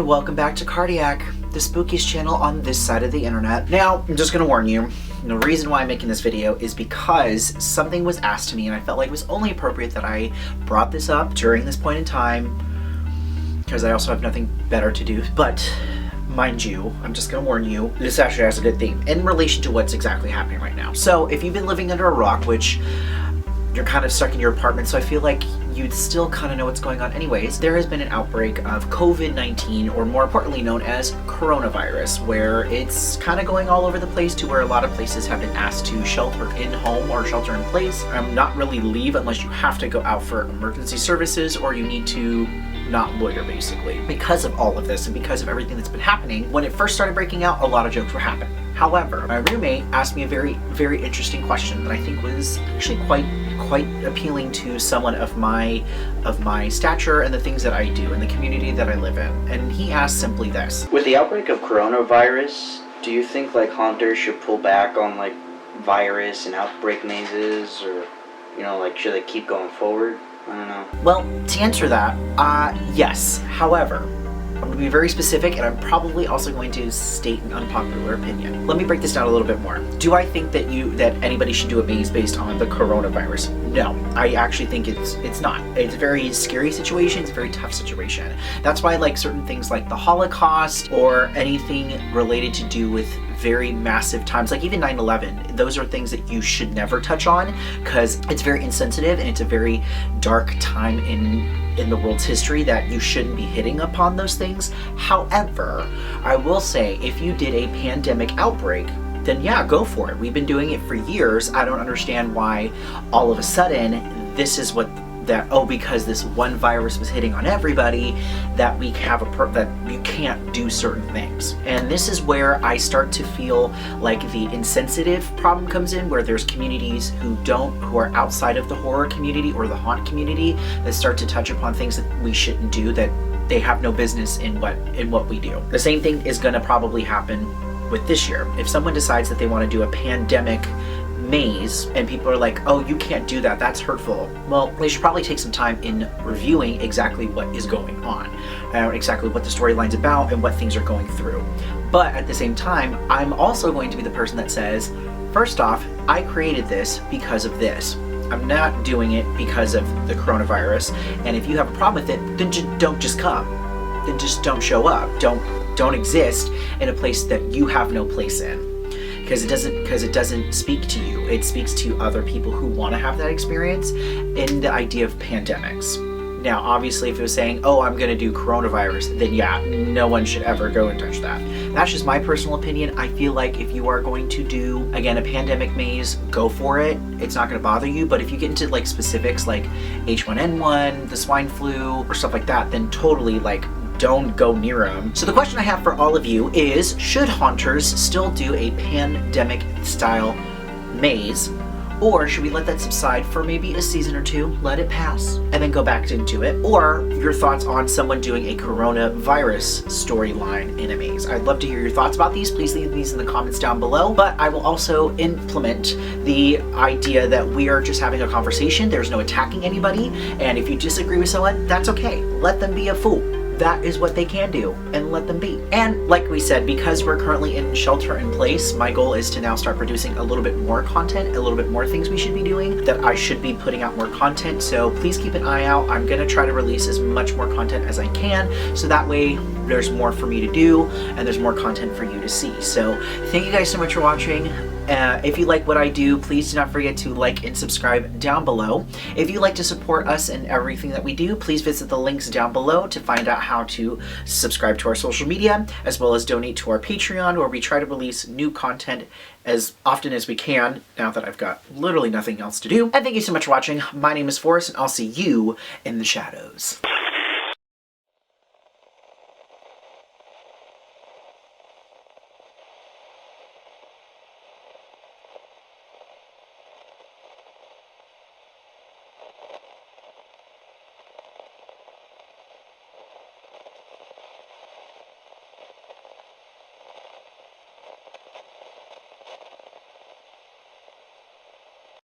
and welcome back to Cardiac, the spookiest channel on this side of the internet. Now, I'm just gonna warn you, the reason why I'm making this video is because something was asked to me and I felt like it was only appropriate that I brought this up during this point in time, because I also have nothing better to do. But mind you, I'm just gonna warn you, this actually has a good theme in relation to what's exactly happening right now. So if you've been living under a rock, which you're kind of stuck in your apartment, so I feel like you'd still kind of know what's going on anyways. There has been an outbreak of COVID-19, or more importantly known as coronavirus, where it's kind of going all over the place to where a lot of places have been asked to shelter in home or shelter in place. Not really leave unless you have to go out for emergency services or you need to not loiter, basically. Because of all of this and because of everything that's been happening, when it first started breaking out, a lot of jokes were happening. However, my roommate asked me a very, very interesting question that I think was actually quite appealing to someone of my stature and the things that I do and the community that I live in. And he asked simply this: with the outbreak of coronavirus, do you think like haunters should pull back on like virus and outbreak mazes, or like should they keep going forward? I don't know. Well, to answer that, yes. However, I'm going to be very specific, and I'm probably also going to state an unpopular opinion. Let me break this down a little bit more. Do I think that anybody should do a maze based on the coronavirus? No, I actually think it's not. It's a very scary situation. It's a very tough situation. That's why I like certain things like the Holocaust or anything related to do with very massive times, like even 9/11. Those are things that you should never touch on because it's very insensitive and it's a very dark time in the world's history that you shouldn't be hitting upon those things. However, I will say if you did a pandemic outbreak, then yeah, go for it. We've been doing it for years. I don't understand why all of a sudden this is because this one virus was hitting on everybody, that we have that you can't do certain things. And this is where I start to feel like the insensitive problem comes in, where there's communities who are outside of the horror community or the haunt community that start to touch upon things that we shouldn't do, that they have no business in what we do. The same thing is going to probably happen with this year. If someone decides that they want to do a pandemic maze and people are like, oh, you can't do that, that's hurtful, well, they should probably take some time in reviewing exactly what is going on, exactly what the storyline's about and what things are going through. But at the same time, I'm also going to be the person that says, first off, I created this because of this. I'm not doing it because of the coronavirus, and if you have a problem with it, then don't just come. Then just don't show up. Don't exist in a place that you have no place in. Because it doesn't speak to you. It speaks to other people who want to have that experience in the idea of pandemics. Now, obviously, if it was saying, oh, I'm going to do coronavirus, then yeah, no one should ever go and touch that. That's just my personal opinion. I feel like if you are going to do, again, a pandemic maze, go for it. It's not going to bother you. But if you get into like specifics like H1N1, the swine flu, or stuff like that, then totally don't go near them. So the question I have for all of you is, should haunters still do a pandemic style maze, or should we let that subside for maybe a season or two, let it pass, and then go back into it? Or your thoughts on someone doing a coronavirus storyline in a maze? I'd love to hear your thoughts about these. Please leave these in the comments down below. But I will also implement the idea that we are just having a conversation. There's no attacking anybody, and if you disagree with someone, that's okay. Let them be a fool. That is what they can do, and let them be. And like we said, because we're currently in shelter in place, my goal is to now start producing a little bit more content, a little bit more things we should be doing, that I should be putting out more content. So please keep an eye out. I'm gonna try to release as much more content as I can, so that way there's more for me to do and there's more content for you to see. So thank you guys so much for watching. If you like what I do, please do not forget to like and subscribe down below. If you'd like to support us and everything that we do, please visit the links down below to find out how to subscribe to our social media, as well as donate to our Patreon, where we try to release new content as often as we can, now that I've got literally nothing else to do. And thank you so much for watching. My name is Forrest, and I'll see you in the shadows.